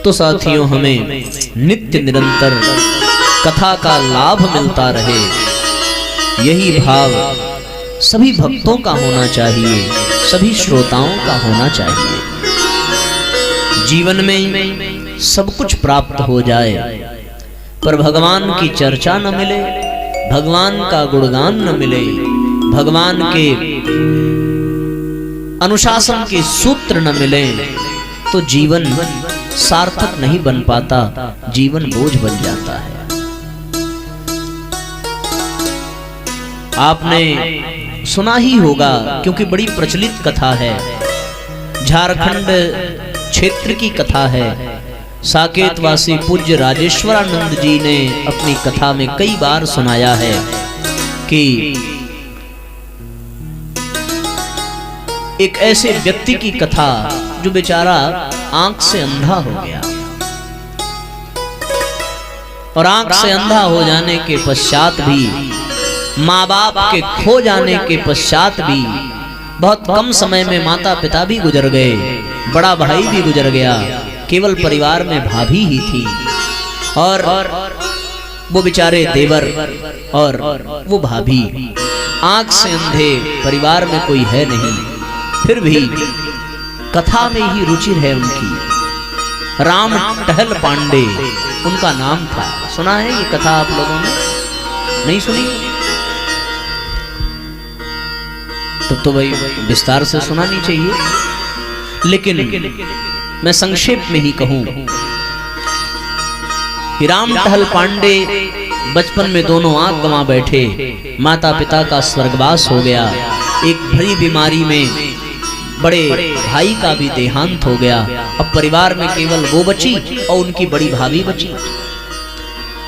तो साथियों हमें नित्य निरंतर कथा का लाभ मिलता रहे, यही भाव सभी भक्तों का होना चाहिए, सभी श्रोताओं का होना चाहिए। जीवन में सब कुछ प्राप्त हो जाए पर भगवान की चर्चा न मिले, भगवान का गुणगान न मिले, भगवान के अनुशासन के सूत्र न मिले तो जीवन सार्थक नहीं बन पाता, जीवन बोझ बन जाता है। आपने सुना ही होगा क्योंकि बड़ी प्रचलित कथा है, झारखंड क्षेत्र की कथा है। साकेतवासी पूज्य राजेश्वरानंद जी ने अपनी कथा में कई बार सुनाया है कि एक ऐसे व्यक्ति की कथा जो बेचारा आंख से अंधा हो गया और आंख से अंधा हो जाने के पश्चात भी, माँ बाप के खो जाने के पश्चात भी, बहुत कम समय में माता पिता भी गुजर गए, बड़ा भाई भी गुजर गया, केवल परिवार में भाभी ही थी और वो बेचारे देवर और वो भाभी आंख से अंधे, परिवार में कोई है नहीं, फिर भी कथा में ही रुचि है उनकी। राम टहल पांडे उनका नाम था। सुना है ये कथा आप लोगों ने? नहीं सुनी? तो भाई विस्तार से सुनानी चाहिए, लेकिन मैं संक्षेप में ही कहूं कि राम टहल पांडे बचपन में दोनों आंख गंवा बैठे, माता पिता का स्वर्गवास हो गया, एक भरी बीमारी में बड़े भाई का भी देहांत हो गया। अब परिवार में केवल वो बची और उनकी बड़ी भाभी बची।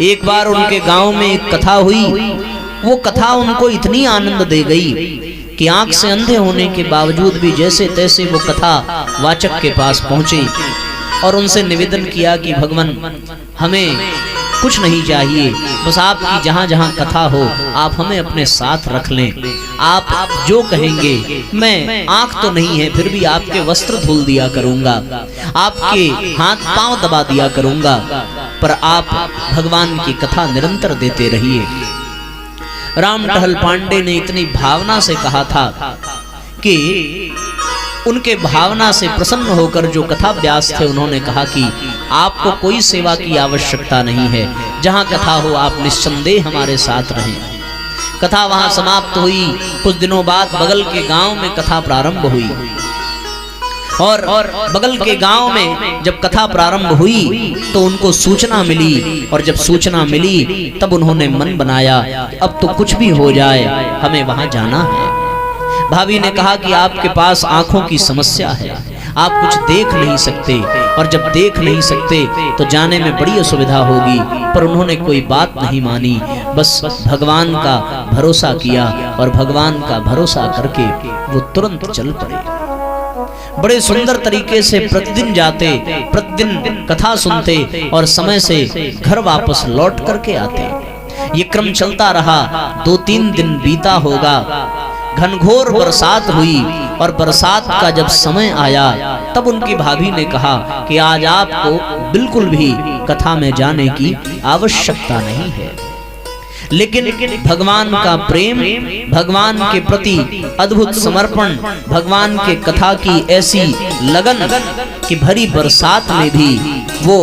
एक बार उनके गांव में एक कथा हुई, वो कथा उनको इतनी आनंद दे गई कि आंख से अंधे होने के बावजूद भी जैसे तैसे वो कथा वाचक के पास पहुंचे और उनसे निवेदन किया कि भगवान हमें कुछ नहीं चाहिए, बस आपकी जहां जहां कथा हो आप हमें अपने साथ रख लें, आप जो कहेंगे, मैं आंख तो नहीं है फिर भी आपके वस्त्र धुल दिया करूंगा, आपके हाथ पांव दबा दिया करूंगा, पर आप भगवान की कथा निरंतर देते रहिए। राम टहल पांडे ने इतनी भावना से कहा था कि उनके भावना से प्रसन्न होकर जो कथा व्यास थे उन्होंने कहा कि आपको कोई सेवा की आवश्यकता नहीं है, जहां कथा हो आप निस्संदेह हमारे साथ रहें। कथा वहां समाप्त हुई। कुछ दिनों बाद बगल के गांव में कथा प्रारंभ हुई और बगल के गांव में जब कथा प्रारंभ हुई तो उनको सूचना मिली और जब सूचना मिली तब उन्होंने मन बनाया अब तो कुछ भी हो जाए हमें वहां जाना है। भाभी ने कहा कि आपके पास आंखों की समस्या है, आप कुछ देख नहीं सकते और जब देख नहीं सकते तो जाने में बड़ी असुविधा होगी, पर उन्होंने कोई बात नहीं मानी, बस भगवान का भरोसा किया और भगवान का भरोसा करके वो तुरंत चल पड़े। बड़े सुंदर तरीके से प्रतिदिन जाते, प्रतिदिन कथा सुनते और समय से घर वापस लौट करके आते। ये क्रम चलता रहा। 2-3 दिन बीता होगा, घनघोर बरसात हुई और बरसात का जब समय आया तब उनकी भाभी ने कहा कि आज आपको बिल्कुल भी कथा में जाने की आवश्यकता नहीं है, लेकिन भगवान का प्रेम, भगवान के प्रति अद्भुत समर्पण, भगवान के कथा की ऐसी लगन कि भरी बरसात में भी वो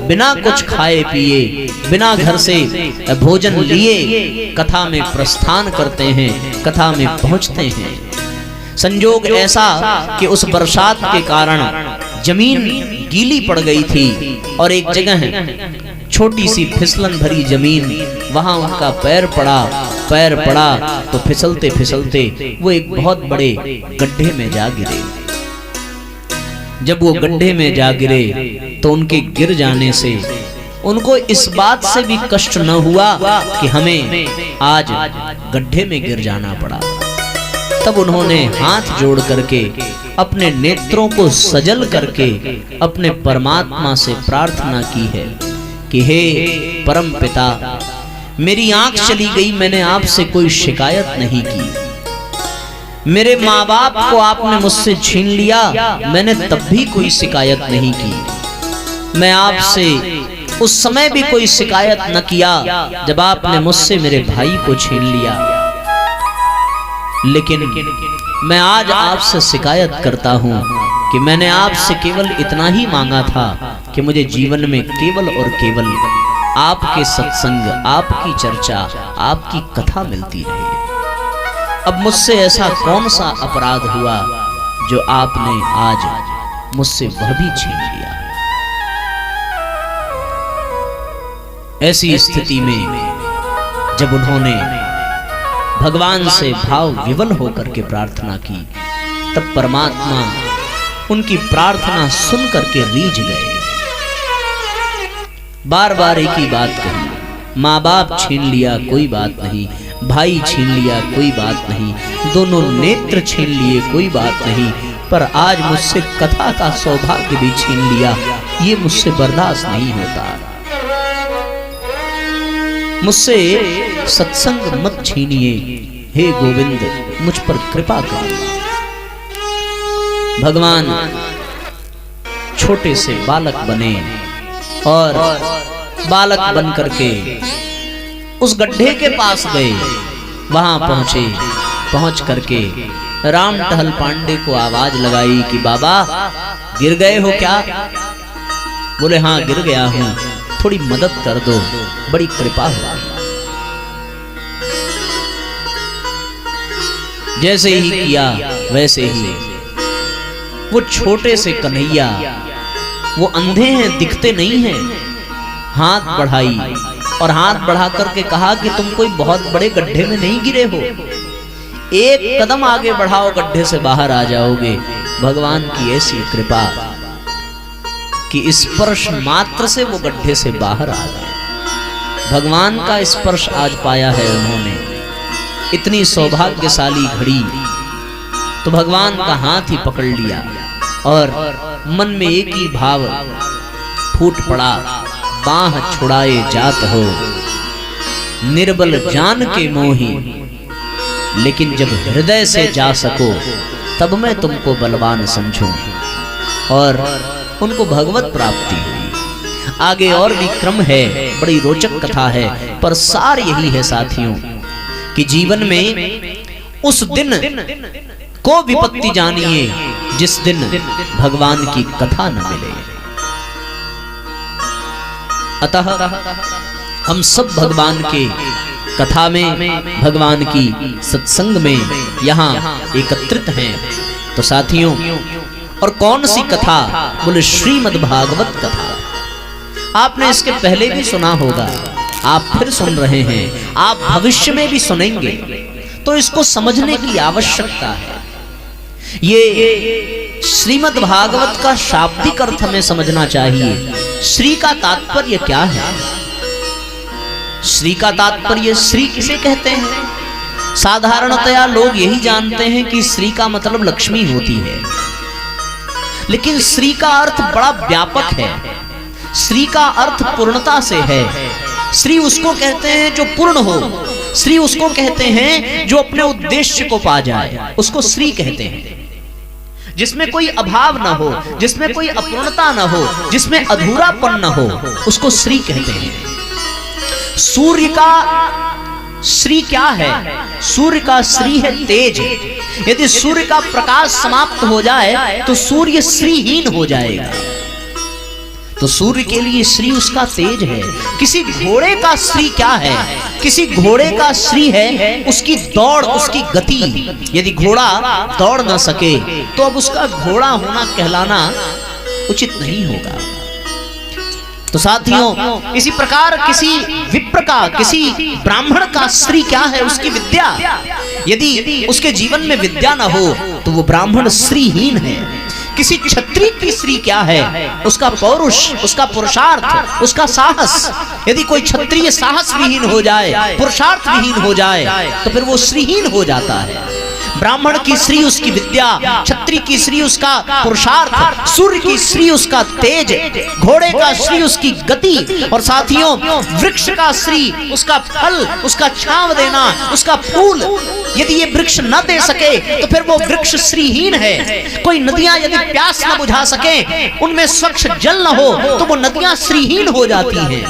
बिना कुछ खाए पिए, बिना घर से भोजन लिए कथा में प्रस्थान करते हैं, कथा में पहुंचते हैं। संयोग ऐसा कि उस बरसात के कारण जमीन गीली पड़ गई थी और एक जगह छोटी सी फिसलन भरी जमीन, वहां उनका पैर पड़ा तो फिसलते फिसलते वो एक बहुत बड़े गड्ढे में जा गिरे। जब वो गड्ढे में जा गिरे तो उनके गिर जाने से उनको इस बात से भी कष्ट न हुआ कि हमें आज गड्ढे में गिर जाना पड़ा। तब उन्होंने हाथ जोड़ करके अपने नेत्रों को सजल करके अपने परमात्मा से प्रार्थना की है कि हे परम पिता, मेरी आंख चली गई, मैंने आपसे कोई शिकायत नहीं की, मेरे माँ बाप को आपने मुझसे छीन लिया, मैंने तब भी कोई शिकायत नहीं की, मैं आपसे उस समय भी कोई शिकायत न किया जब आपने मुझसे मेरे भाई को छीन लिया, लेकिन मैं आज आपसे शिकायत करता हूं कि मैंने आपसे केवल इतना ही मांगा था कि मुझे जीवन में केवल और केवल आपके सत्संग, आपकी चर्चा, आपकी कथा मिलती रहे। अब मुझसे ऐसा कौन सा अपराध हुआ जो आपने आज मुझसे वह भी छीन लिया। ऐसी स्थिति में जब उन्होंने भगवान से भाव विवल होकर के प्रार्थना की, तब परमात्मा उनकी प्रार्थना सुन करके रीझ गए। बार बार एक ही बात कही, माँ बाप छीन लिया कोई बात नहीं, भाई छीन लिया कोई बात नहीं, दोनों नेत्र छीन लिए कोई बात नहीं, पर आज मुझसे कथा का सौभाग्य भी छीन लिया, ये मुझसे बर्दाश्त नहीं होता। मुझसे सत्संग मत छीनिए, हे गोविंद मुझ पर कृपा कर। भगवान छोटे से बालक बने और बालक बन करके उस गड्ढे के पास गए। वहां पहुंचे, पहुंच करके राम टहल पांडे को आवाज लगाई कि बाबा गिर गए हो क्या? बोले हाँ गिर गया हूं, थोड़ी मदद कर दो, बड़ी कृपा हो। जैसे ही किया वैसे ही वो छोटे से कन्हैया, वो अंधे हैं, दिखते नहीं हैं, हाथ बढ़ाई और हाथ बढ़ा करके कहा कि तुम कोई बहुत बड़े गड्ढे में नहीं गिरे हो, एक कदम आगे बढ़ाओ गड्ढे से बाहर आ जाओगे। भगवान की ऐसी कृपा कि स्पर्श मात्र से वो गड्ढे से बाहर आ गए। भगवान का स्पर्श आज पाया है उन्होंने। इतनी सौभाग्यशाली घड़ी तो भगवान का हाथ ही पकड़ लिया और मन में एक ही भाव फूट पड़ा, बाह छुड़ाए जात हो निर्बल जान के मोही, लेकिन जब हृदय से जा सको तब मैं तुमको बलवान समझूं। और उनको भगवत प्राप्ति हुई। आगे और भी क्रम है, बड़ी रोचक कथा है, पर सार यही है साथियों कि जीवन में उस दिन को विपत्ति जानिए जिस दिन भगवान की कथा न मिले। अतः हम सब भगवान के कथा में, भगवान की सत्संग में यहाँ एकत्रित हैं। तो साथियों, और कौन सी कथा? बोले श्रीमद् भागवत कथा। आपने इसके पहले भी सुना होगा, आप फिर सुन रहे हैं, आप भविष्य में भी सुनेंगे, तो इसको समझने की आवश्यकता है। ये श्रीमद् भागवत का शाब्दिक अर्थ हमें समझना चाहिए। श्री का तात्पर्य क्या है? श्री का तात्पर्य, श्री किसे कहते हैं? साधारणतया लोग यही जानते हैं कि श्री का मतलब लक्ष्मी होती है, लेकिन श्री का अर्थ बड़ा व्यापक है। श्री का अर्थ पूर्णता से है। श्री उसको कहते हैं जो पूर्ण हो, श्री उसको कहते हैं जो अपने उद्देश्य को पा जाए, उसको श्री कहते हैं। जिसमें कोई अभाव ना हो, जिसमें कोई अपूर्णता ना हो, जिसमें अधूरापन ना हो, उसको श्री कहते हैं। सूर्य का श्री क्या है? सूर्य का श्री है तेज। यदि सूर्य का प्रकाश समाप्त हो जाए तो सूर्य श्रीहीन हो जाएगा। तो सूर्य के लिए श्री उसका तेज है। किसी घोड़े का श्री क्या है? किसी घोड़े का श्री है उसकी दौड़, उसकी गति। यदि घोड़ा दौड़ न सके तो अब उसका घोड़ा होना कहलाना उचित नहीं होगा। तो साथियों, इसी प्रकार किसी विप्र का, किसी ब्राह्मण का श्री क्या है? उसकी विद्या। यदि उसके जीवन में विद्या न हो तो वो ब्राह्मण श्रीहीन है। किसी क्षत्रिय की श्री क्या है? उसका पौरुष, उसका पुरुषार्थ, उसका साहस। यदि कोई क्षत्रिय साहस विहीन हो जाए, पुरुषार्थ विहीन हो जाए, तो फिर वो श्रीहीन हो जाता है। ब्राह्मण की स्त्री उसकी विद्या, क्षत्रिय की स्त्री उसका पुरुषार्थ, सूर्य की स्त्री उसका तेज, घोड़े का स्त्री उसकी गति, और साथियों वृक्ष का स्त्री उसका फल, उसका छांव देना, उसका फूल। यदि ये वृक्ष न दे सके तो फिर वो वृक्ष श्रीहीन है। कोई नदियां यदि प्यास न बुझा सके, उनमें स्वच्छ जल न हो, तो वो नदियां श्रीहीन हो जाती हैं।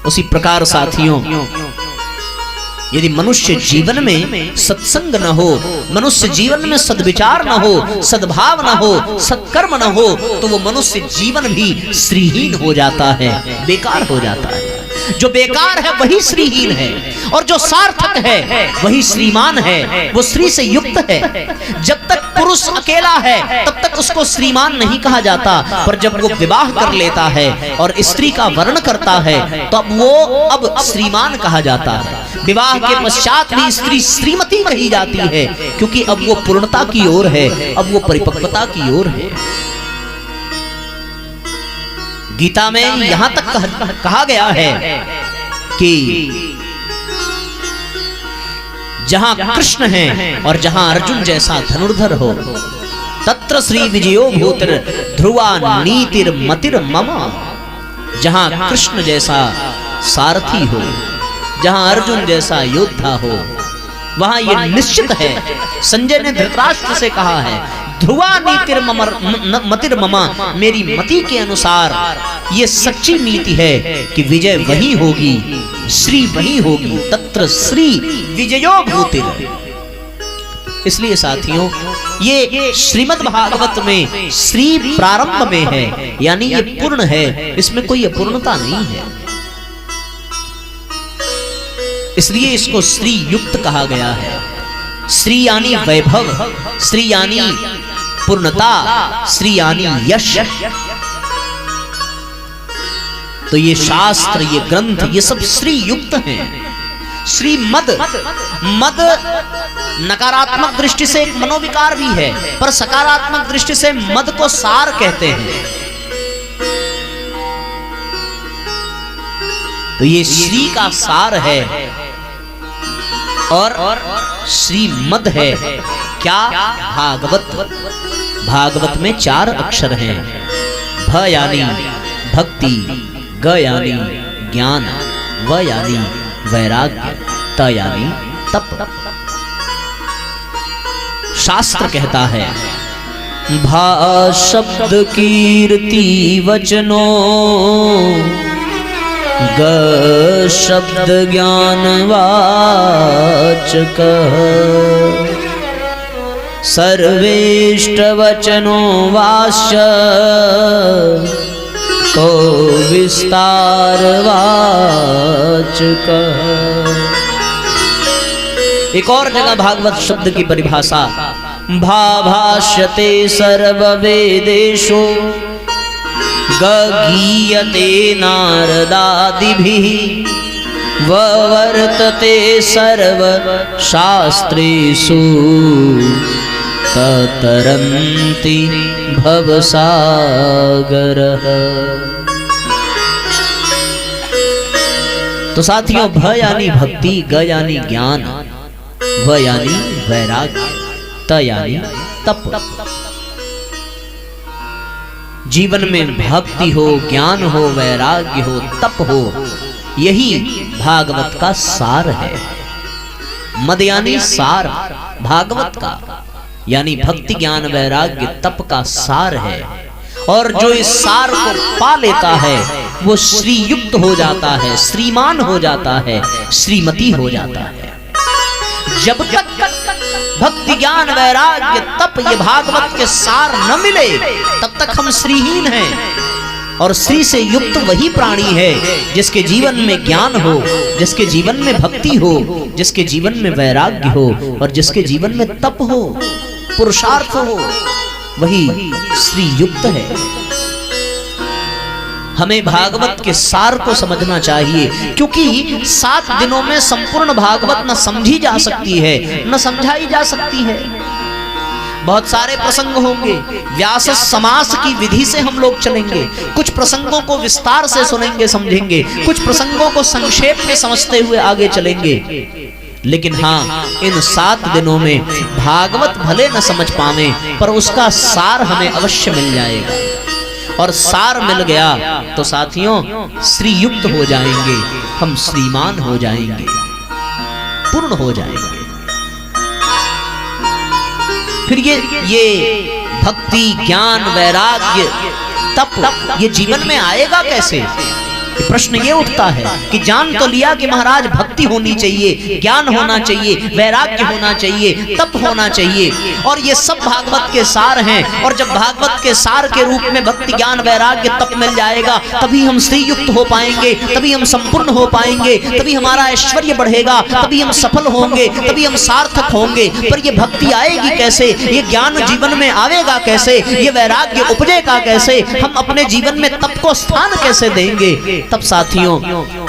उसी प्रकार साथियों, यदि मनुष्य जीवन में सत्संग न हो, मनुष्य जीवन में सद्विचार न हो, सद्भाव न हो, सत्कर्म न हो, तो वो मनुष्य जीवन भी श्रीहीन हो जाता है, बेकार हो जाता है। जो बेकार है वही श्रीहीन है, और जो सार्थक है वही श्रीमान है, वो श्री से युक्त है। जब तक पुरुष अकेला है तब तक उसको श्रीमान नहीं कहा जाता, पर जब वो विवाह कर लेता है और स्त्री का वर्ण करता है तब वो अब श्रीमान कहा जाता है। विवाह के पश्चात भी स्त्री श्रीमती कही जाती है, क्योंकि अब वो पूर्णता की ओर है, अब वो परिपक्वता की ओर है। गीता में यहां तक कहा गया है कि जहां कृष्ण है और जहां अर्जुन जैसा धनुर्धर हो, तत्र श्री विजयो भूतिर ध्रुवा नीतिर मतिर मम। जहां कृष्ण जैसा सारथी हो, जहां अर्जुन जैसा योद्धा हो, वहां ये निश्चित है। संजय ने धृतराष्ट्र से कहा है, ध्रुवा नीतिर मतिर ममा, मेरी मति के अनुसार ये सच्ची नीति है कि विजय वही होगी, श्री वही होगी, तत्र श्री विजयो भूतिर। इसलिए साथियों, ये श्रीमद् भागवत में श्री प्रारंभ में है, यानी ये पूर्ण है, इसमें कोई अपूर्णता नहीं है। इसलिए इसको श्री युक्त कहा गया है। श्री यानी वैभव, श्री यानी पूर्णता, श्री यानी यश। तो ये शास्त्र, ये ग्रंथ, ये सब श्री युक्त हैं। श्री मद, मद नकारात्मक दृष्टि से एक मनोविकार भी है, पर सकारात्मक दृष्टि से मद को सार कहते हैं। तो ये श्री का सार है और श्रीमद है क्या? भागवत। भागवत में 4 अक्षर हैं। भ यानी भक्ति, ग यानी ज्ञान, व यानी वैराग्य, त यानी तप। शास्त्र कहता है, भा शब्द कीर्ति वचनो, ग शब्द ज्ञान वाचक, सर्वेष्ट वचनो वाच्य, तो विस्तार वाचक। एक और जगह भागवत शब्द की परिभाषा, भाभाष्यते सर्ववेदेषु, गीयते नारदादिभिः, वर्तते सर्व शास्त्रेषु, ततरन्ति भवसागरः। तो साथियों, भ यानी भक्ति, ग यानी ज्ञान, व यानी वैराग्य, त यानी तप। जीवन में भक्ति हो, ज्ञान हो, वैराग्य हो, तप हो, यही भागवत का सार है। मद यानी सार, भागवत का यानी भक्ति, ज्ञान, वैराग्य, तप का सार है। और जो इस सार को पा लेता है वो श्री युक्त हो जाता है, श्रीमान हो जाता है, श्रीमती हो जाता है। जब तक भक्ति, ज्ञान, वैराग्य, तप ये भागवत के सार न मिले तब तक हम श्रीहीन हैं। और श्री से युक्त वही प्राणी है जिसके जीवन में ज्ञान हो, जिसके जीवन में भक्ति हो, जिसके जीवन में वैराग्य हो, और जिसके जीवन में तप हो, पुरुषार्थ हो, वही श्री युक्त है। हमें भागवत के सार को समझना चाहिए, क्योंकि 7 दिनों में संपूर्ण भागवत न समझी जा सकती है, न समझाई जा सकती है। बहुत सारे प्रसंग होंगे, व्यास समास की विधि से हम लोग चलेंगे, कुछ प्रसंगों को विस्तार से सुनेंगे, समझेंगे, कुछ प्रसंगों को संक्षेप में समझते हुए आगे चलेंगे। लेकिन हाँ, इन 7 दिनों में भागवत भले न समझ पावे, पर उसका सार हमें अवश्य मिल जाएगा। और सार मिल गया तो साथियों श्री युक्त हो जाएंगे, हम श्रीमान हो जाएंगे, पूर्ण हो जाएंगे। फिर ये भक्ति, ज्ञान, वैराग्य, तप ये जीवन में आएगा कैसे? प्रश्न ये उठता है कि जान तो लिया कि महाराज भक्ति होनी चाहिए, ज्ञान होना चाहिए, वैराग्य होना चाहिए, तप होना चाहिए, और ये सब भागवत के सार हैं। और जब भागवत के सार के रूप में भक्ति, ज्ञान, वैराग्य, तप मिल जाएगा, तभी हम श्री युक्त हो पाएंगे, तभी हम संपूर्ण हो पाएंगे, तभी हमारा ऐश्वर्य बढ़ेगा, तभी हम सफल होंगे, तभी हम सार्थक होंगे। पर ये भक्ति आएगी कैसे? ये ज्ञान जीवन में आवेगा कैसे? ये वैराग्य उपजेगा कैसे? हम अपने जीवन में तप को स्थान कैसे देंगे? तब साथियों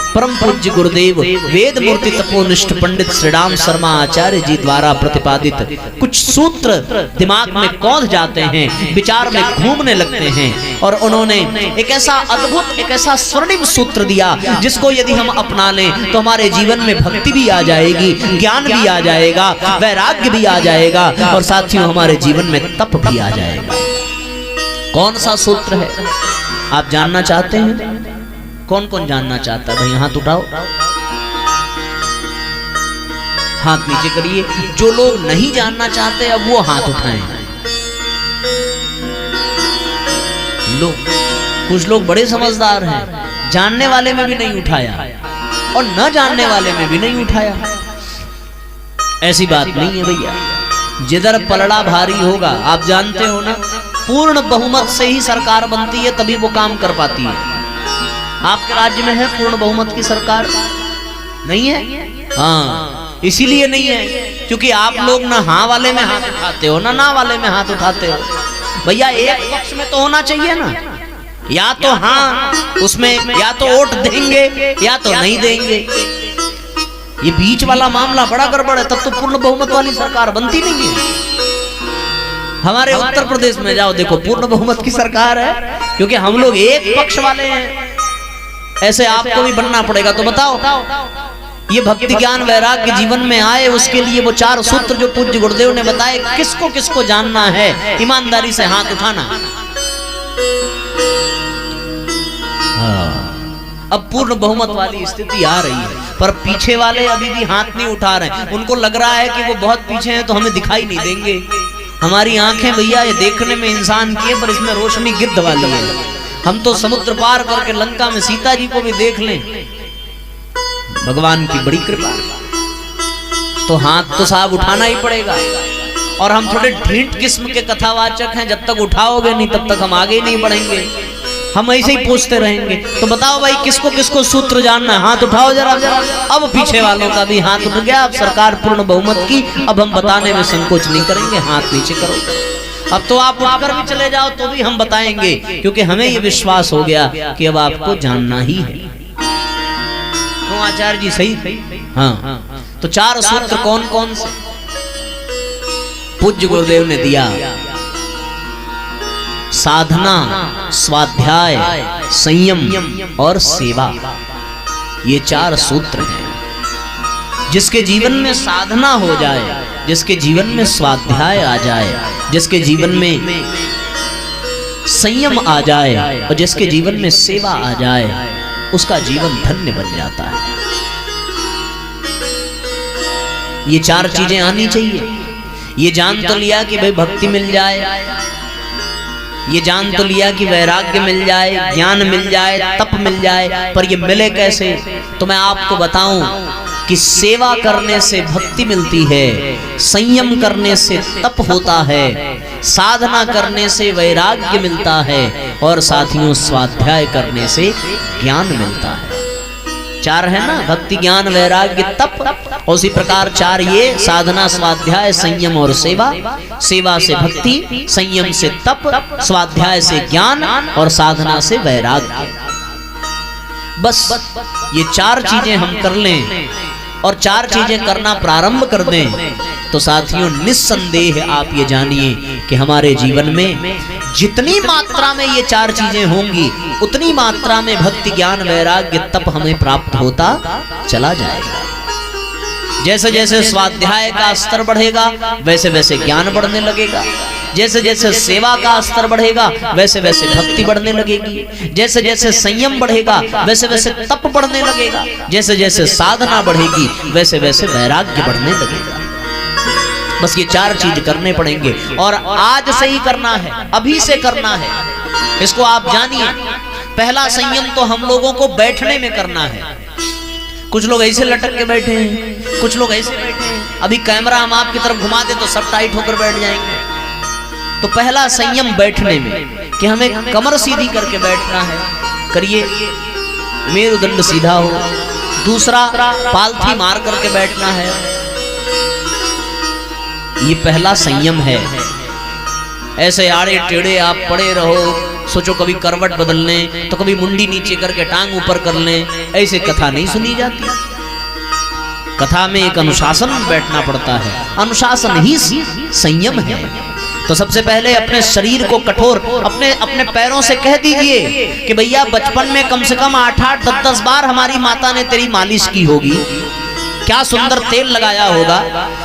परम पूज्य गुरुदेव वेद मूर्ति तपोनिष्ठ पंडित श्री राम शर्मा आचार्य जी द्वारा प्रतिपादित कुछ सूत्र दिमाग में कौंध जाते हैं, विचार में घूमने लगते हैं, और उन्होंने एक ऐसा अद्भुत, एक ऐसा स्वर्णिम सूत्र दिया जिसको यदि हम अपना लें तो हमारे जीवन में भक्ति भी आ जाएगी, ज्ञान भी आ जाएगा, वैराग्य भी आ जाएगा, और साथियों हमारे जीवन में तप भी आ जाएगा। कौन सा सूत्र है आप जानना चाहते हैं? कौन कौन जानना चाहता है? भाई हाथ उठाओ, हाथ नीचे करिए। जो लोग नहीं जानना चाहते अब वो हाथ उठाएं। लो, कुछ लोग बड़े समझदार हैं, जानने वाले में भी नहीं उठाया और न जानने वाले में भी नहीं उठाया। ऐसी बात नहीं है भैया, जिधर पलड़ा भारी होगा, आप जानते हो ना, पूर्ण बहुमत से ही सरकार बनती है, तभी वो काम कर पाती है। आपके राज्य में है पूर्ण बहुमत की सरकार? नहीं है। हाँ, इसीलिए नहीं है क्योंकि आप लोग ना हाँ वाले में हाथ उठाते हो ना वाले में हाथ उठाते हो। भैया एक पक्ष में तो होना चाहिए ना, या तो हाँ उसमें, या तो वोट देंगे या तो नहीं देंगे। ये बीच वाला मामला बड़ा गड़बड़ है, तब तो पूर्ण बहुमत वाली सरकार बनती नहीं है। हमारे उत्तर प्रदेश में जाओ, देखो पूर्ण बहुमत की सरकार है, क्योंकि हम लोग एक पक्ष वाले हैं। ऐसे आपको भी बनना पड़ेगा। तो बताओ, ये भक्ति, ज्ञान, वैराग्य जीवन में आए, उसके लिए वो 4 सूत्र जो पूज्य गुरुदेव ने बताए, किसको किसको जानना है? ईमानदारी से हाथ उठाना। अब पूर्ण बहुमत वाली स्थिति आ रही है, पर पीछे वाले अभी भी हाथ नहीं उठा रहे। उनको लग रहा है कि वो बहुत पीछे हैं तो हमें दिखाई नहीं देंगे। हमारी आंखें भैया ये देखने में इंसान की है, पर इसमें रोशनी गिद्ध वाली है। हम तो समुद्र पार करके लंका में सीता जी को भी देख लें, भगवान की बड़ी कृपा। तो हाथ तो साहब उठाना ही पड़ेगा। और हम थोड़े ढीठ किस्म के कथावाचक हैं, जब तक उठाओगे नहीं तब तक हम आगे ही नहीं बढ़ेंगे। हम ऐसे ही पूछते रहेंगे। तो बताओ भाई, किसको किसको सूत्र जानना है? हाथ उठाओ जरा। अब पीछे वालों का भी हाथ उठ गया। अब सरकार पूर्ण बहुमत की, अब हम बताने में संकोच नहीं करेंगे। हाथ नीचे करो। अब तो आप उठकर भी चले जाओ तो भी हम बताएंगे, क्योंकि हमें ये विश्वास हो गया कि अब आपको जानना ही है। तो आचार्य जी सही? हाँ। तो 4 सूत्र कौन कौन से पूज्य गुरुदेव ने दिया? साधना, स्वाध्याय, संयम और सेवा, ये 4 सूत्र हैं। जिसके जीवन में साधना हो जाए, जिसके जीवन में स्वाध्याय आ जाए, जिसके जीवन में संयम आ जाए और जिसके जीवन में सेवा आ जाए, उसका जीवन धन्य बन जाता है। ये 4 चीजें आनी चाहिए। ये जान तो लिया कि भाई भक्ति मिल जाए, ये जान तो लिया कि वैराग्य मिल जाए, ज्ञान मिल जाए, तप मिल जाए, पर ये मिले कैसे? तो मैं आपको बताऊं कि सेवा करने से भक्ति मिलती है, संयम करने से तप होता है, साधना करने से वैराग्य मिलता है, और साथियों स्वाध्याय करने से ज्ञान मिलता है। 4 है ना, भक्ति, ज्ञान, वैराग्य, तप। उसी प्रकार 4 ये साधना, स्वाध्याय, संयम और सेवा। सेवा से भक्ति, संयम से तप, स्वाध्याय से ज्ञान और साधना से वैराग्य। बस ये 4 चीजें हम कर लें और 4 चीजें करना प्रारंभ कर दें, तो साथियों निस्संदेह आप ये जानिए कि हमारे जीवन में जितनी मात्रा में ये 4 चीजें होंगी, उतनी मात्रा में भक्ति, ज्ञान, वैराग्य, तप हमें प्राप्त होता चला जाएगा। जैसे जैसे स्वाध्याय का स्तर बढ़ेगा वैसे वैसे ज्ञान बढ़ने लगेगा, जैसे जैसे सेवा का स्तर बढ़ेगा वैसे वैसे भक्ति बढ़ने लगेगी, जैसे जैसे संयम बढ़ेगा वैसे वैसे तप बढ़ने लगेगा, जैसे जैसे साधना बढ़ेगी वैसे वैसे वैराग्य बढ़ने लगेगा। बस ये 4 चीज करने पड़ेंगे और आज से ही करना है, अभी से करना है। इसको आप जानिए। पहला संयम तो हम लोगों को बैठने में करना है। कुछ लोग ऐसे लटक के बैठे हैं, कुछ लोग ऐसे बैठे हैं। अभी कैमरा हम आपकी तरफ घुमा दे तो सब टाइट होकर बैठ जाएंगे। तो पहला संयम बैठने में कि हमें कमर सीधी करके बैठना है, करिए, मेरुदंड सीधा हो। दूसरा, पालथी मार करके बैठना है, ये पहला संयम है। ऐसे आड़े टेढ़े आप पड़े रहो, सोचो कभी करवट बदलने तो कभी मुंडी नीचे करके टांग ऊपर कर ले, ऐसे कथा नहीं सुनी जाती। कथा में एक अनुशासन में बैठना पड़ता है, अनुशासन ही संयम है। तो सबसे पहले अपने शरीर को कठोर, अपने पैरों से कह दीजिए कि भैया बचपन में कम से कम 8-8, 10-10 बार हमारी माता ने तेरी मालिश की होगी, क्या सुंदर तेल लगाया होगा,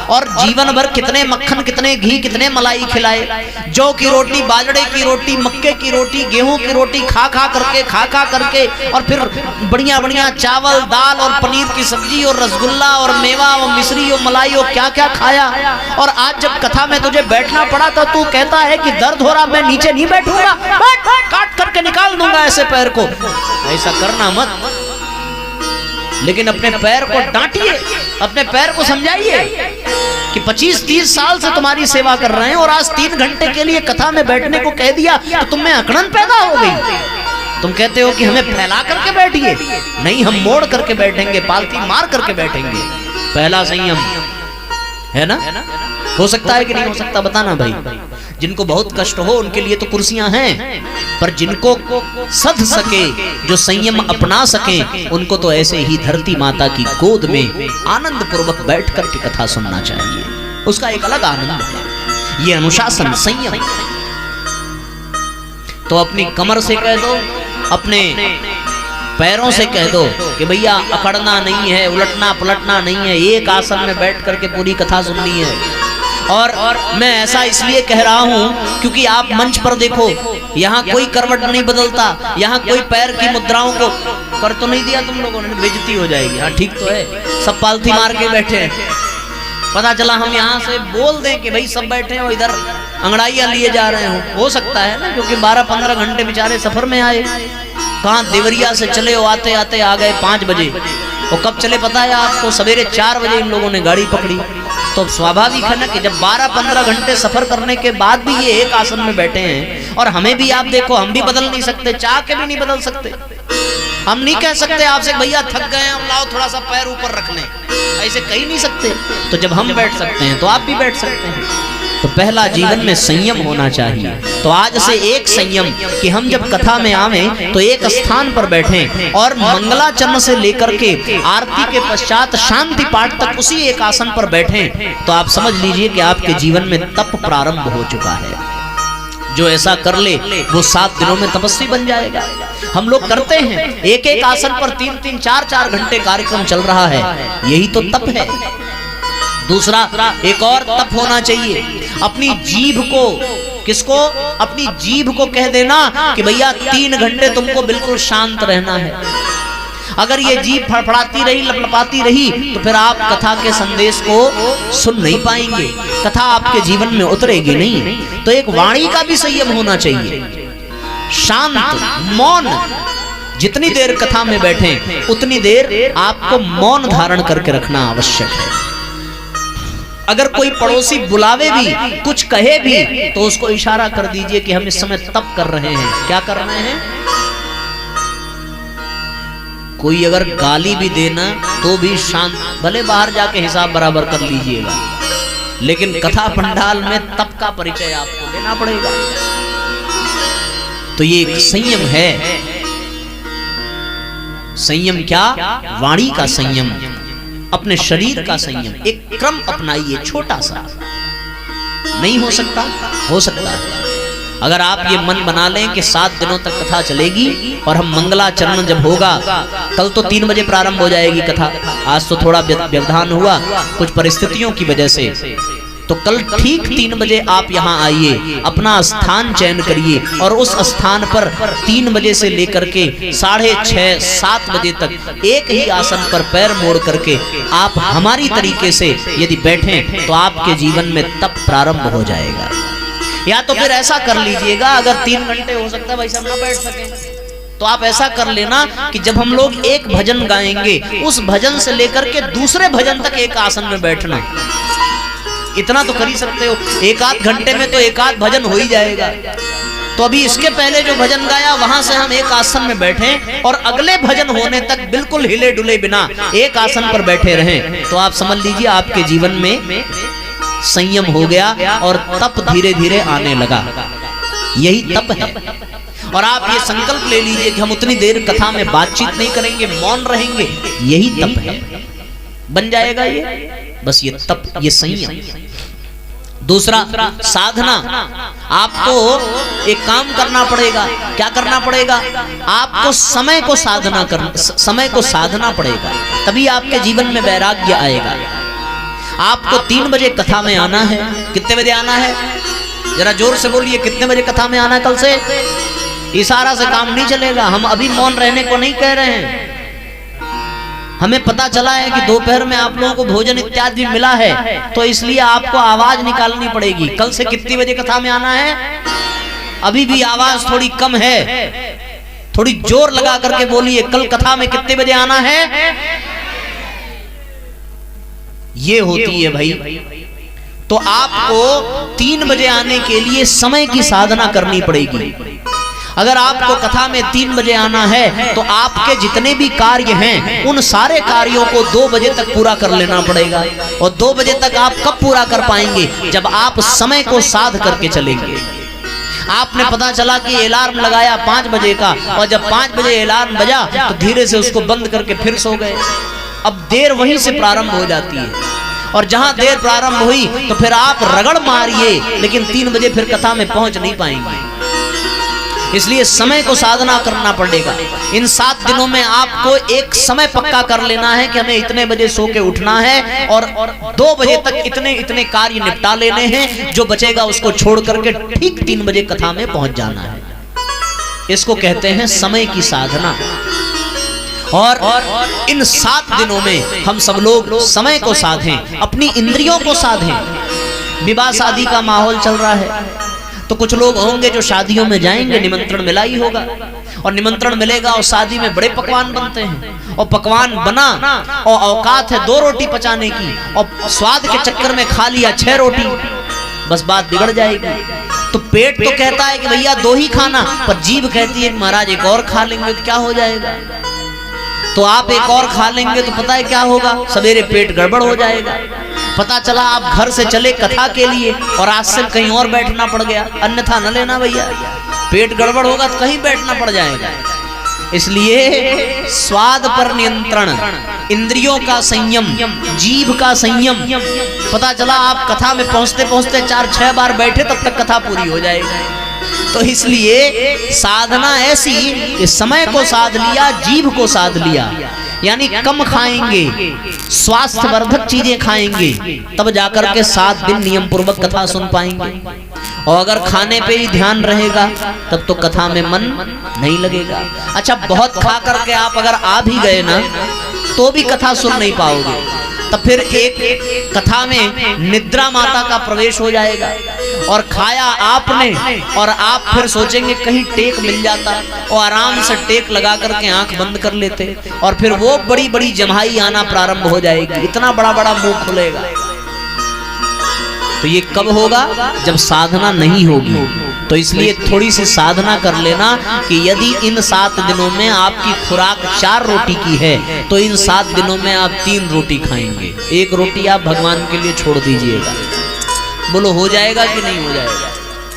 और जीवन भर कितने मक्खन, कितने घी, कितने मलाई खिलाए। जौ की रोटी, बाजरे की रोटी, मक्के की रोटी, गेहूं की रोटी खा खा करके और फिर बढ़िया बढ़िया चावल, दाल और पनीर की सब्जी और रसगुल्ला और मेवा और मिश्री और मलाई और क्या क्या खाया। और आज जब कथा में तुझे बैठना पड़ा तो तू कहता है कि दर्द हो रहा, मैं नीचे नहीं बैठूंगा, काट करके निकाल दूंगा ऐसे पैर को। ऐसा करना मत। लेकिन अपने पैर को डांटिए, अपने पैर को समझाइए कि 25-30 साल से तुम्हारी सेवा कर रहे हैं और आज 3 घंटे के लिए कथा में बैठने को कह दिया तो तुम में अकड़न पैदा हो गई। तुम कहते हो कि हमें फैला करके बैठिए, नहीं, हम मोड़ करके बैठेंगे, पालथी मार करके बैठेंगे। पहला संयम है ना? हो सकता है कि नहीं हो सकता, बताना भाई। जिनको बहुत कष्ट हो उनके लिए तो कुर्सियां हैं, पर जिनको सध सके, जो संयम अपना सके, उनको तो ऐसे ही धरती माता की गोद में आनंद पूर्वक बैठ करके कथा सुनना चाहिए। उसका एक अलग आनंद है, ये अनुशासन, संयम। तो अपनी कमर से कह दो, अपने पैरों से कह दो कि भैया अकड़ना नहीं है, उलटना पलटना नहीं है, एक आसन में बैठ करके पूरी कथा सुननी है। और मैं ऐसा इसलिए कह रहा हूं क्योंकि आप मंच पर देखो, यहाँ कोई करवट नहीं बदलता, यहाँ कोई पैर की मुद्राओं को कर तो नहीं दिया तुम लोगों ने, बेइज्जती हो जाएगी। हाँ ठीक तो है, सब पालथी मार के बैठे हैं। पता चला हम यहाँ से बोल दें कि भाई सब बैठे हैं, इधर अंगड़ाइयां लिए जा रहे हो सकता है ना, क्योंकि 12-15 घंटे बेचारे सफर में आए। कहाँ देवरिया से चले हो, आते आते आ गए 5 बजे। वो कब चले पता है आपको? सवेरे 4 बजे इन लोगों ने गाड़ी पकड़ी। तो स्वाभाविक है ना कि जब 12-15 घंटे सफर करने के बाद भी ये एक आसन में बैठे हैं, और हमें भी आप देखो, हम भी बदल नहीं सकते, चाह के भी नहीं बदल सकते। हम नहीं कह सकते आपसे भैया थक गए हम, लाओ थोड़ा सा पैर ऊपर रख लें, ऐसे कह नहीं सकते। तो जब हम बैठ सकते हैं तो आप भी बैठ सकते हैं। तो पहला जीवन में संयम होना चाहिए। तो आज से एक संयम कि हम जब कथा में आवें तो एक स्थान पर बैठें और मंगलाचरण से लेकर के आरती के पश्चात शांति पाठ तक उसी एक आसन पर बैठें। तो आप समझ लीजिए कि आपके जीवन में तप प्रारंभ हो चुका है। जो ऐसा कर ले वो 7 दिनों में तपस्वी बन जाएगा। हम लोग करते हैं एक एक आसन पर 3-3, 4-4 घंटे कार्यक्रम चल रहा है, यही तो तप है। दूसरा एक और तप होना चाहिए, अपनी जीभ को, किसको? अपनी जीभ को कह देना कि भैया 3 घंटे तुमको बिल्कुल शांत रहना है। अगर ये जीभ फड़फड़ाती रही, लपलपाती रही, तो फिर आप कथा के संदेश को सुन नहीं पाएंगे, कथा आपके जीवन में उतरेगी नहीं। तो एक वाणी का भी संयम होना चाहिए, शांत, मौन। जितनी देर कथा में बैठे उतनी देर आपको मौन धारण करके रखना आवश्यक है। अगर कोई पड़ोसी बुलावे भी, कुछ कहे भी, तो उसको इशारा कर दीजिए कि हम इस समय तप कर रहे हैं। क्या कर रहे हैं? कोई अगर गाली भी देना तो भी शांत, भले बाहर जाके हिसाब बराबर कर लीजिएगा, लेकिन कथा पंडाल में तप का परिचय आपको देना पड़ेगा। तो ये एक संयम है। संयम क्या? वाणी का संयम, अपने शरीर का संयम। एक क्रम अपनाइए, छोटा सा। नहीं हो सकता? हो सकता है। अगर आप ये मन बना लें कि 7 दिनों तक कथा चलेगी और हम मंगलाचरण जब होगा, कल तो 3 बजे प्रारंभ हो जाएगी कथा, आज तो थोड़ा व्यवधान हुआ कुछ परिस्थितियों की वजह से, तो कल ठीक 3 बजे आप यहाँ आइए, अपना स्थान चयन करिए और उस स्थान पर 3 बजे से लेकर के 6:30 7 बजे तक एक ही आसन पर पैर मोड़ करके आप हमारी तरीके से यदि बैठें तो आपके जीवन में तप प्रारंभ हो जाएगा। या तो फिर ऐसा कर लीजिएगा, अगर 3 घंटे हो सकता है भाई साहब ना बैठ सके, तो आप ऐसा कर लेना कि जब हम लोग एक भजन गाएंगे उस भजन से लेकर के दूसरे भजन तक एक आसन में बैठना, इतना तो कर ही सकते हो। 1-8 घंटे में तो 1-8 भजन हो ही जाएगा। तो अभी इसके पहले जो भजन गाया वहां से हम एक आसन में बैठे और अगले भजन होने तक बिल्कुल हिले डुले बिना एक आसन पर बैठे रहें, तो आप समझ लीजिए आपके जीवन में संयम हो गया और तप धीरे धीरे आने लगा। यही तप है। और आप ये संकल्प ले लीजिए कि हम उतनी देर कथा में बातचीत नहीं करेंगे, मौन रहेंगे, यही तप है। बन जाएगा ये, बस ये तप, ये संयम। दूसरा साधना, आपको एक काम करना पड़ेगा। क्या करना पड़ेगा? आपको समय को साधना करना, समय को साधना पड़ेगा, तभी आपके जीवन में वैराग्य आएगा। आपको 3 बजे कथा में आना है। कितने बजे आना है? जरा जोर से बोलिए, कितने बजे कथा में आना है कल से? इशारा से काम नहीं चलेगा। हम अभी मौन रहने को नहीं कह रहे हैं। हमें पता चला है कि दोपहर में आप लोगों को भोजन इत्यादि मिला है, तो इसलिए आपको आवाज निकालनी पड़ेगी। कल से कितनी बजे कथा में आना है? अभी भी आवाज थोड़ी कम है, थोड़ी जोर लगा करके बोलिए, कल कथा में कितने बजे आना है? ये होती है भाई। तो आपको 3 बजे आने के लिए समय की साधना करनी पड़ेगी। अगर आपको कथा में 3 बजे आना है तो आपके जितने भी कार्य हैं उन सारे कार्यों को 2 बजे तक पूरा कर लेना पड़ेगा। और 2 बजे तक आप कब पूरा कर पाएंगे? जब आप समय को साध करके चलेंगे। आपने पता चला कि अलार्म लगाया 5 बजे का, और जब 5 बजे अलार्म बजा तो धीरे से उसको बंद करके फिर सो गए। अब देर वहीं से प्रारंभ हो जाती है, और जहां देर प्रारंभ हुई तो फिर आप रगड़ मारिए, लेकिन 3 बजे फिर कथा में पहुंच नहीं पाएंगे। इसलिए समय को साधना करना पड़ेगा। इन 7 दिनों में आपको एक समय पक्का कर लेना है कि हमें इतने बजे सो के उठना है और 2 बजे तक इतने इतने कार्य निपटा लेने हैं, जो बचेगा उसको छोड़ करके ठीक 3 बजे कथा में पहुंच जाना है। इसको कहते हैं समय की साधना। और इन 7 दिनों में हम सब लोग समय को साधें, अपनी इंद्रियों को साधें। विवाह शादी का माहौल चल रहा है, तो कुछ लोग होंगे जो शादियों में जाएंगे, निमंत्रण मिला ही होगा, और निमंत्रण मिलेगा और शादी में बड़े पकवान बनते हैं, और पकवान बना और औकात है 2 रोटी पचाने की, और स्वाद के चक्कर में खा लिया 6 रोटी, बस बात बिगड़ जाएगी। तो पेट तो कहता है कि भैया 2 ही खाना, पर जीभ कहती है महाराज एक और खा लेंगे तो क्या हो जाएगा। तो आप एक और खा लेंगे तो पता है क्या होगा? सवेरे पेट गड़बड़ हो जाएगा। पता चला आप घर से चले कथा के लिए और आज से कहीं और बैठना पड़ गया, अन्यथा न लेना भैया, पेट गड़बड़ होगा तो कहीं बैठना पड़ जाएगा। इसलिए स्वाद पर नियंत्रण, इंद्रियों का संयम, जीभ का संयम। पता चला आप कथा में पहुंचते पहुंचते 4-6 बार बैठे, तब तक कथा पूरी हो जाएगी। तो इसलिए साधना ऐसी कि समय को साध लिया, जीभ को साध लिया, यानी कम खाएंगे, स्वास्थ्यवर्धक चीजें खाएंगे, तब जाकर के 7 दिन नियम पूर्वक कथा सुन पाएंगे। और अगर खाने पे ही ध्यान रहेगा तब तो कथा में मन नहीं लगेगा। अच्छा, बहुत खा करके आप अगर आ भी गए ना तो भी कथा सुन नहीं पाओगे, तब फिर एक कथा में निद्रा माता का प्रवेश हो जाएगा। और खाया आपने और आप फिर सोचेंगे कहीं टेक मिल जाता, और आराम से टेक लगा करके आंख बंद कर लेते, और फिर वो बड़ी बड़ी जम्हाई आना प्रारंभ हो जाएगी, इतना बड़ा बड़ा मुंह खुलेगा। तो ये कब होगा? जब साधना नहीं होगी। तो इसलिए थोड़ी सी साधना कर लेना कि यदि इन 7 दिनों में आपकी खुराक 4 रोटी की है तो इन 7 दिनों में आप 3 रोटी खाएंगे। 1 रोटी आप भगवान के लिए छोड़ दीजिएगा। बोलो हो जाएगा कि नहीं हो जाएगा?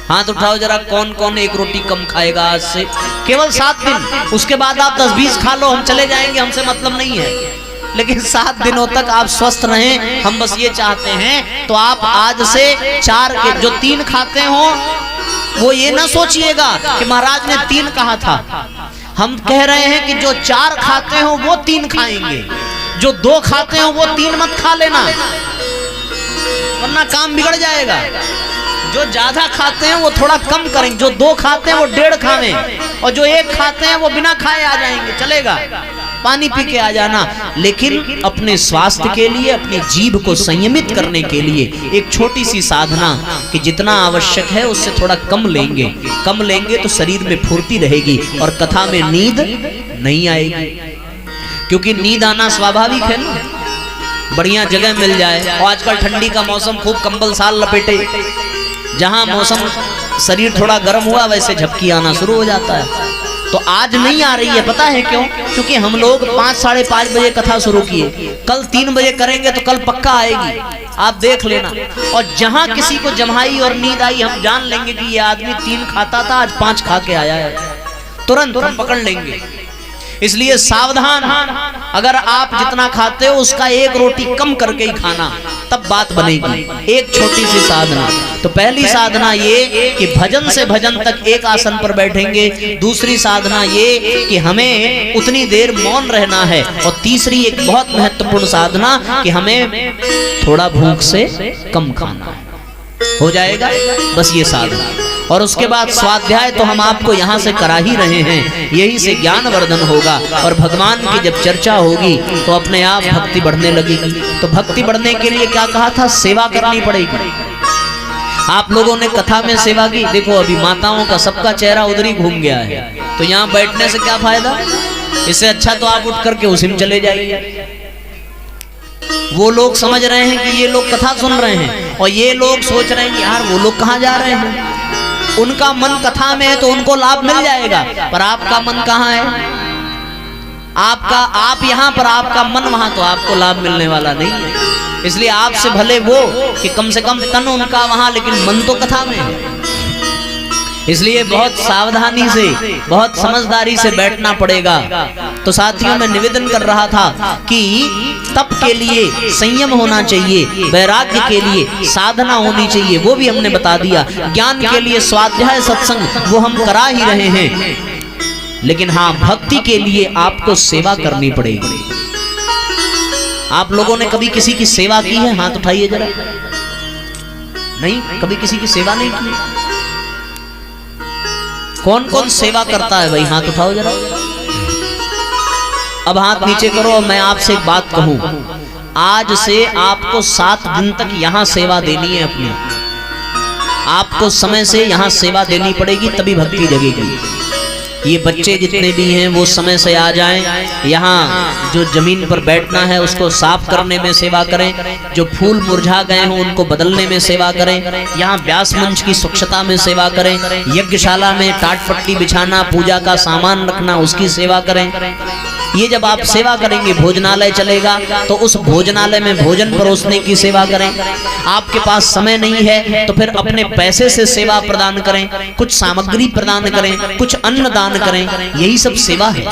हाथ उठाओ जरा, कौन कौन 1 रोटी कम खाएगा आज से? केवल 7 दिन, उसके बाद आप 10-20 खा लो, हम चले जाएंगे, हमसे मतलब नहीं है। लेकिन 7 दिनों तक आप स्वस्थ रहें, हम बस ये चाहते हैं। तो आप आज से 4 के जो 3 खाते हो वो ये ना सोचिएगा कि महाराज ने 3 कहा था। हम कह रहे हैं कि जो 4 खाते हो वो 3 खाएंगे, जो 2 खाते हो वो 3 मत खा लेना, वरना काम बिगड़ जाएगा। जो ज्यादा खाते हैं वो थोड़ा कम करेंगे, जो 2 खाते हैं वो 1.5 खावें, और जो 1 खाते हैं वो बिना खाए आ जाएंगे, चलेगा, पानी पी के आ जाना। लेकिन अपने स्वास्थ्य के लिए, अपनी जीभ को संयमित करने के लिए एक छोटी सी साधना कि जितना आवश्यक है उससे थोड़ा कम लेंगे तो शरीर में फुर्ती रहेगी और कथा में नींद नहीं आएगी। क्योंकि नींद आना स्वाभाविक है ना, बढ़िया जगह मिल जाए। और आजकल ठंडी का मौसम, खूब कंबल साल लपेटे, जहां मौसम शरीर थोड़ा गर्म हुआ वैसे झपकी आना शुरू हो जाता है। तो आज नहीं आ रही है, पता है क्यों? क्योंकि हम लोग 5 साढ़े 5 बजे कथा शुरू किए, कल 3 बजे करेंगे तो कल पक्का आएगी, आप देख लेना। और जहां किसी को जम्हाई और नींद आई, हम जान लेंगे कि ये आदमी 3 खाता था, आज 5 खा के आया है, तुरंत हम पकड़ लेंगे। इसलिए सावधान, अगर आप जितना खाते हो उसका 1 रोटी कम करके ही खाना, तब बात बनेगी। एक छोटी सी साधना। तो पहली साधना ये कि भजन से भजन तक एक आसन पर बैठेंगे। दूसरी साधना ये कि हमें उतनी देर मौन रहना है। और तीसरी एक बहुत महत्वपूर्ण साधना कि हमें थोड़ा भूख से कम खाना है। हो जाएगा बस ये साधना। और उसके बाद स्वाध्याय तो हम आपको यहाँ से करा ही रहे हैं, यही से ज्ञान वर्धन होगा। और भगवान की जब चर्चा होगी तो अपने आप भक्ति बढ़ने लगेगी। तो भक्ति बढ़ने के लिए क्या कहा था? सेवा करनी पड़ेगी। आप लोगों ने कथा में सेवा की, देखो अभी माताओं का सबका चेहरा उधर ही घूम गया है, तो यहाँ बैठने से क्या फायदा? इससे अच्छा तो आप उठ करके उसी में चले जाइए। वो लोग समझ रहे हैं कि ये लोग कथा सुन रहे हैं, और ये लोग सोच रहे हैं यार वो लोग कहाँ जा रहे हैं। उनका मन कथा में है तो उनको लाभ मिल जाएगा, पर आपका मन कहाँ है? आप यहाँ पर, आपका मन वहां, तो आपको लाभ मिलने वाला नहीं है। इसलिए आपसे भले वो कि कम से कम तन उनका वहां, लेकिन मन तो कथा में है। इसलिए बहुत सावधानी से, बहुत समझदारी से बैठना पड़ेगा। तो साथियों, मैं निवेदन कर रहा था कि तप के लिए संयम होना चाहिए, वैराग्य के लिए साधना होनी चाहिए, वो भी हमने बता दिया। ज्ञान के लिए स्वाध्याय सत्संग वो हम करा ही रहे हैं। लेकिन हाँ, भक्ति के लिए आपको सेवा करनी पड़ेगी। आप लोगों ने कभी किसी की सेवा की है? हाथ उठाइए जरा। नहीं, कभी किसी की सेवा नहीं की? कौन कौन सेवा करता है भाई? हाथ उठाओ जरा। अब हाथ नीचे करो। मैं आपसे एक बात कहूं, आज से आपको 7 दिन तक यहां सेवा देनी है अपनी। आपको समय से यहां सेवा देनी पड़ेगी, तभी भक्ति जगेगी। ये बच्चे जितने भी हैं वो समय से आ जाएं। यहाँ जो जमीन पर बैठना है उसको साफ करने में सेवा करें, जो फूल मुरझा गए हों उनको बदलने में सेवा करें, यहाँ व्यास मंच की स्वच्छता में सेवा करें, यज्ञशाला में टाट पट्टी बिछाना, पूजा का सामान रखना, उसकी सेवा करें। ये जब आप सेवा करेंगे, भोजनालय चलेगा तो उस भोजनालय में भोजन परोसने की सेवा करें। आपके पास समय नहीं है तो फिर अपने पैसे से सेवा प्रदान करें, कुछ सामग्री प्रदान करें, कुछ अन्न दान करें। यही सब सेवा है।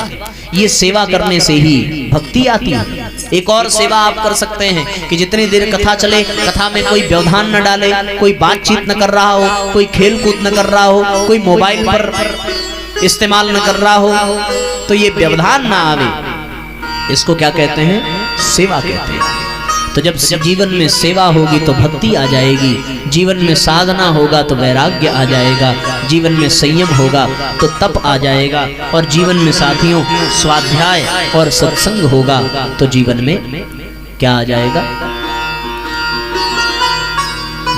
ये सेवा करने से ही भक्ति आती है। एक और सेवा आप कर सकते हैं कि जितनी देर कथा चले, कथा में कोई व्यवधान न डाले, कोई बातचीत न कर रहा हो, कोई खेल कूद न कर रहा हो, कोई मोबाइल पर इस्तेमाल न कर रहा हो, तो ये व्यवधान ना आवे। इसको क्या कहते हैं? सेवा कहते हैं। तो जब जीवन में सेवा होगी तो भक्ति आ जाएगी, जीवन में साधना होगा तो वैराग्य आ जाएगा, जीवन में संयम होगा तो तप आ जाएगा, और जीवन में साथियों स्वाध्याय और सत्संग होगा तो जीवन में क्या आ जाएगा?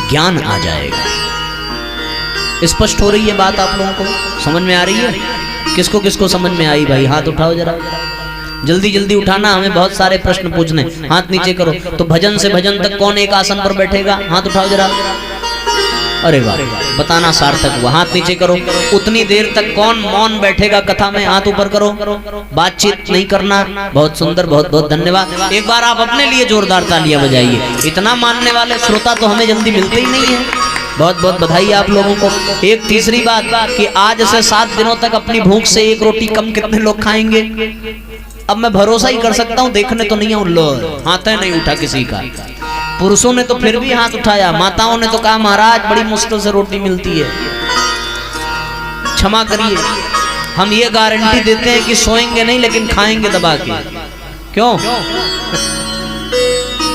ज्ञान आ जाएगा। स्पष्ट हो रही है बात? आप लोगों को समझ में आ रही है? किसको किसको समझ में आई भाई? हाथ उठाओ जरा, जल्दी जल्दी उठाना, हमें बहुत सारे प्रश्न पूछने। हाथ नीचे करो। तो भजन से भजन तक कौन एक आसन पर बैठेगा? हाथ उठाओ जरा। अरे वाह, बताना सार्थक हुआ। हाथ नीचे करो। उतनी देर तक कौन मौन बैठेगा कथा में? हाथ ऊपर करो। बातचीत नहीं करना। बहुत सुंदर, बहुत बहुत धन्यवाद। एक बार आप अपने लिए जोरदार तालियां बजाइए। इतना मानने वाले श्रोता तो हमें जल्दी मिलते ही नहीं है। बहुत बहुत बधाई आप लोगों को। एक तीसरी बात कि आज से 7 दिनों तक अपनी भूख से 1 रोटी कम कितने लोग खाएंगे? अब मैं भरोसा ही कर सकता हूँ, देखने तो नहीं है, हाथ नहीं उठा किसी का। पुरुषों ने तो फिर भी हाथ उठाया, माताओं ने तो कहा महाराज बड़ी मुश्किल से रोटी मिलती है। क्षमा करिए, हम ये गारंटी देते हैं कि सोएंगे नहीं लेकिन खाएंगे दबा के। क्यों?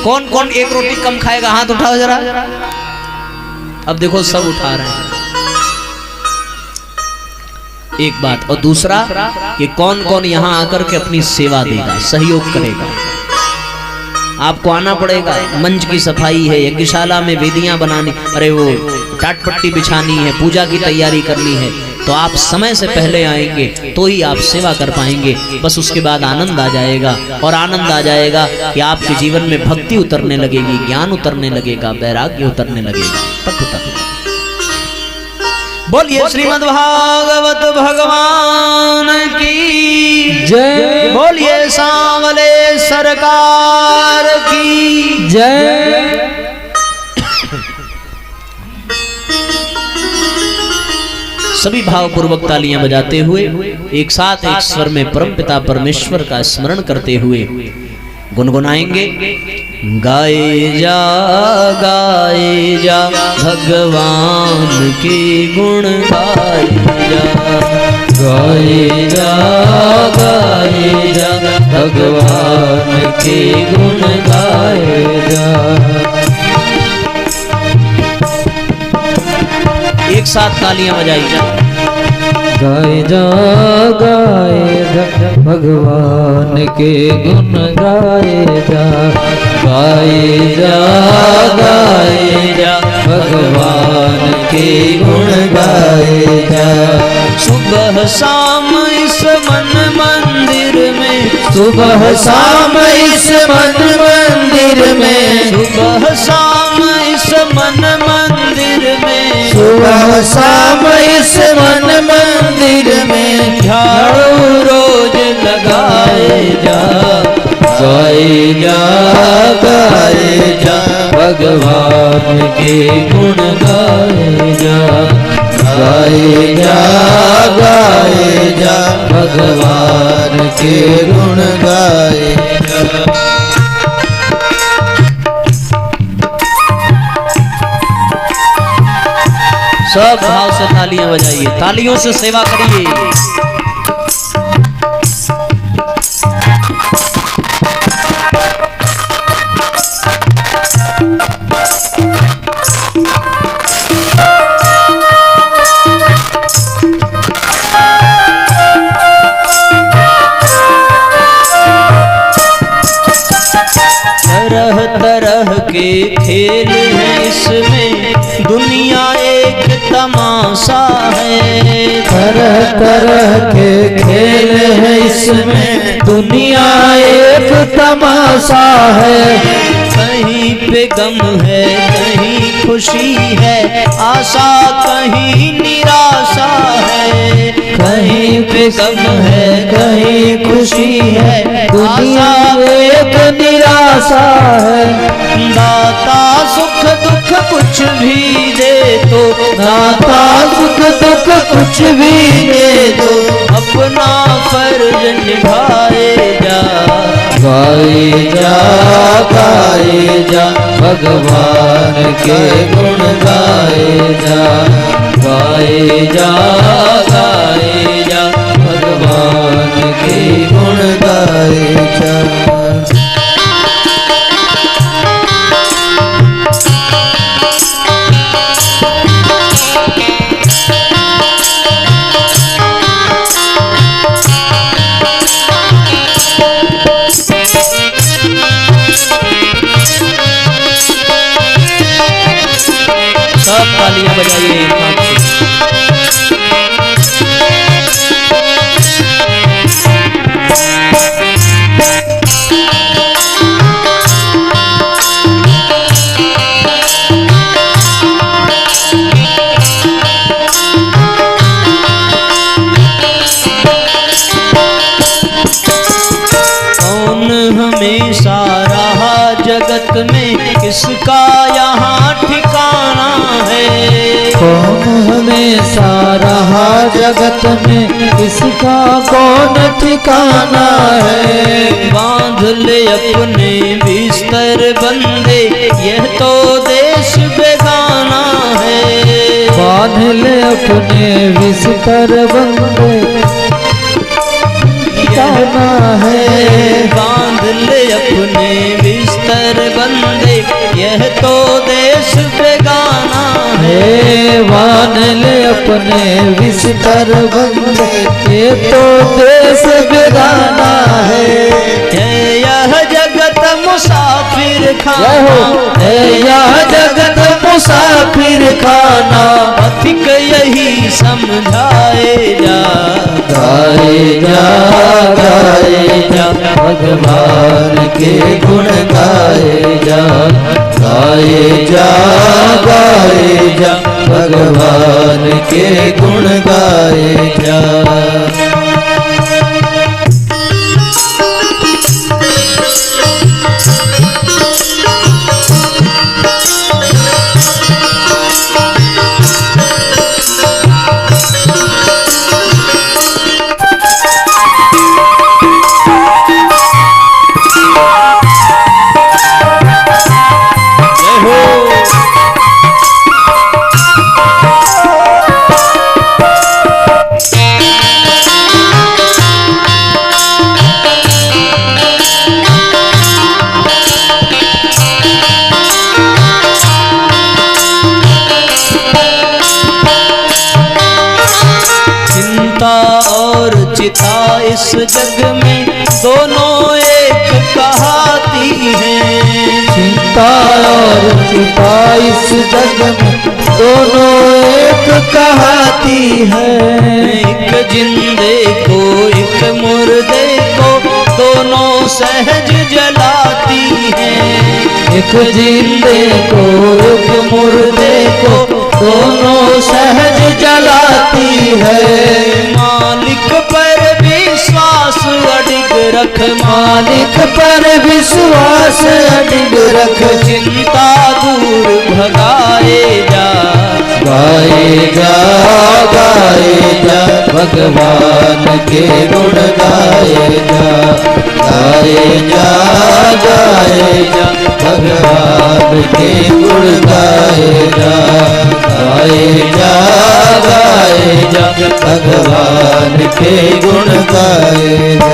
कौन कौन एक रोटी कम खाएगा? हाथ उठाओ जरा। अब देखो सब उठा रहे हैं। एक बात। और दूसरा कि कौन कौन यहां आकर के अपनी सेवा देगा, सहयोग करेगा। आपको आना पड़ेगा। मंच की सफाई है, यज्ञशाला में वेदियां बनानी, अरे वो टाट पट्टी बिछानी है, पूजा की तैयारी करनी है, तो आप समय से पहले आएंगे तो ही आप सेवा कर पाएंगे। बस उसके बाद आनंद आ जाएगा। और आनंद आ जाएगा कि आपके जीवन में भक्ति उतरने लगेगी, ज्ञान उतरने लगेगा, वैराग्य उतरने लगेगा। तब उतरने। बोलिए श्रीमद् भागवत भगवान की जय। बोलिए सांवले सरकार की जय। सभी भावपूर्वक तालियां बजाते हुए एक साथ एक स्वर में परमपिता परमेश्वर का स्मरण करते हुए गुनगुनाएंगे। गाए जा भगवान के गुण गाए जा। गाए जा भगवान के गुण गाए जा। एक साथ तालियां बजाइए। गाए जा भगवान के गुण गाए जा। गाए जा भगवान के गुण गाए जा। सुबह शाम इस मन मंदिर में, सुबह शाम इस मन मंदिर में, सुबह शाम इस मन मंदिर में, सुबह शाम इस मन मंदिर में झाड़ू रोज लगाए जा। गाए जा भगवान के गुण गाए जा। गाए जा भगवान के गुण गाए जा। सब भाव से तालियां बजाइए, तालियों से सेवा करिए। तरह तरह के खेल हैं इसमें, दुनिया एक तमाशा है। तरह तरह के खेल है इसमें, दुनिया एक तमाशा है। कहीं पे गम है, कहीं खुशी है, आशा कहीं निराशा है। कहीं पे गम है, कहीं खुशी है, दुनिया एक निराशा है। दाता सुख दुख कुछ भी दे तो, दाता सुख दुख कुछ भी दे दो, अपना फर्ज निभाए जा। गाए जा भगवान के गुण गाए जा। गाए जा भगवान के गुण गाए जा। सब तालियां बजाइए एक हाथ से। कौन हमेशा रहा जगत में, किसका यहाँ ठिकाना है। कौन हमेशा रहा जगत में, किसका कौन ठिकाना है। बांध ले अपने बिस्तर बंदे, यह तो देश बेगाना है। बांध ले अपने बिस्तर बंदे जाना है। बांध ले अपने बिस्तर बंदे, यह तो देश बेगाना है। बांध ले अपने बिस्तर बंदे, ये तो देश बेगाना है। यह जगत मुसाफिर खाना है यह जगत मुसाफिर खाना, पथिक यही समझाए जा। गाए जा भगवान के गुण गाए जा। गाए जा भगवान के गुण गाए जा। इस जग में दोनों एक कहाती हैं। चिंता और चिता इस जग में दोनों एक कहाती है। एक जिंदे को एक मुर्दे को दोनों सहज जलाती हैं। एक जिंदे को एक मुर्दे को दोनों सहज जलाती है। मालिक पर विश्वास अडिग रख, मालिक पर विश्वास अडिग रख। चिंता दूर भगाए जा। गाए जा भगवान के गुण गाए जा। गाए जा भगवान के गुण गाए जा। गाए जा भगवान के गुण गाए जा।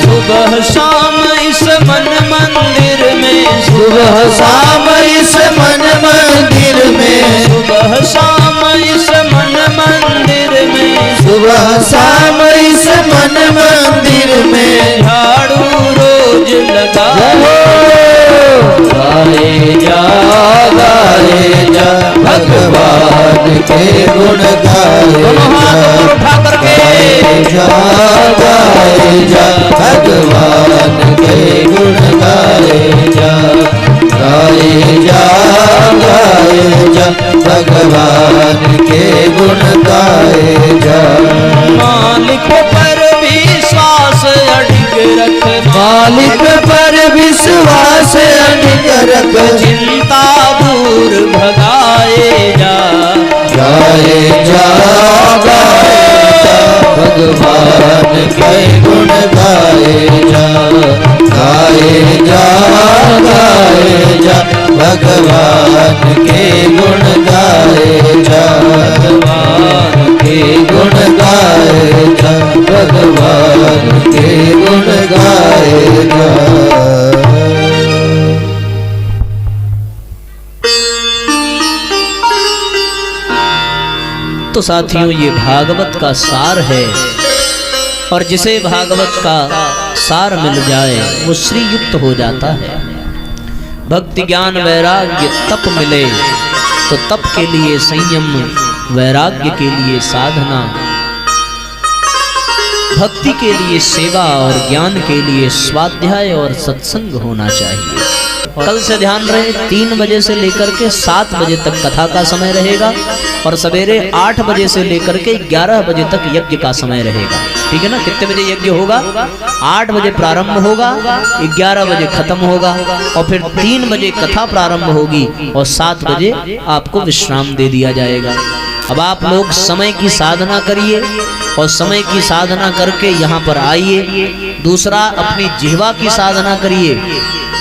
सुबह शाम इस मन मंदिर में, सुबह शाम इस मन मंदिर में, सुबह शाम इस मन मंदिर में, सुबह शाम इस मन मंदिर में झाड़ू रोज लगा। गाए जा भगवान के गुण गाए जा। गाए जा भगवान के गुण गाए जा। गाए जा भगवान के गुण गाए जा। मालिक पर विश्वास अडिग रख, मालिक पर विश्वास अडिग रख। चिंता दूर भगाए जा। गाए जा भगवान के गुण गाए जा। गाए जा भगवान के गुण गाए जा। भगवान के गुण गाए जा। भगवान के गुण गाए जा। तो साथियों, ये भागवत का सार है और जिसे भागवत का सार मिल जाए वो श्री युक्त हो जाता है। भक्ति ज्ञान वैराग्य तप मिले तो तप के लिए संयम, वैराग्य के लिए साधना, भक्ति के लिए सेवा और ज्ञान के लिए स्वाध्याय और सत्संग होना चाहिए। कल से ध्यान रहे 3 बजे से लेकर के 7 बजे तक कथा का समय रहेगा और सवेरे 8 बजे से लेकर के 11 बजे तक यज्ञ का समय रहेगा। ठीक है ना? कितने बजे यज्ञ होगा? 8 बजे प्रारंभ होगा, 11 बजे खत्म होगा और फिर 3 बजे कथा प्रारंभ होगी और 7 बजे आपको विश्राम दे दिया जाएगा। अब आप लोग समय की साधना करिए और समय की साधना करके यहाँ पर आइए। दूसरा, अपनी जिह्वा की साधना करिए।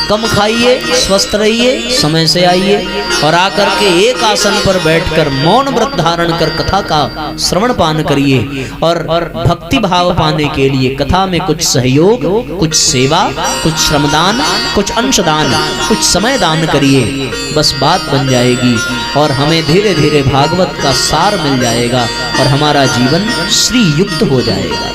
कम खाइए, स्वस्थ रहिए, समय से आइए और आकर के एक आसन पर बैठकर मौन व्रत धारण कर कथा का श्रवण पान करिए। और भक्ति भाव पाने के लिए कथा में कुछ सहयोग, कुछ सेवा, कुछ श्रमदान, कुछ अंशदान, कुछ समय दान करिए। बस बात बन जाएगी और हमें धीरे धीरे भागवत का सार मिल जाएगा और हमारा जीवन श्री युक्त हो जाएगा।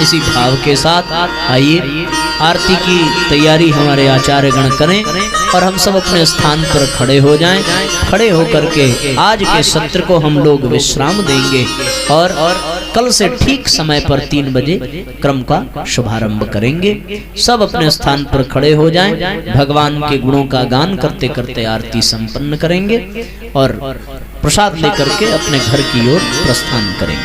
इसी भाव के साथ आइए आरती की तैयारी हमारे आचार्य गण करें और हम सब अपने स्थान पर खड़े हो जाएं। खड़े होकर के आज के सत्र को हम लोग विश्राम देंगे और कल से ठीक समय पर 3 बजे क्रम का शुभारंभ करेंगे। सब अपने स्थान पर खड़े हो जाएं। भगवान के गुणों का गान करते करते आरती संपन्न करेंगे और प्रसाद लेकर के अपने घर की ओर प्रस्थान करेंगे।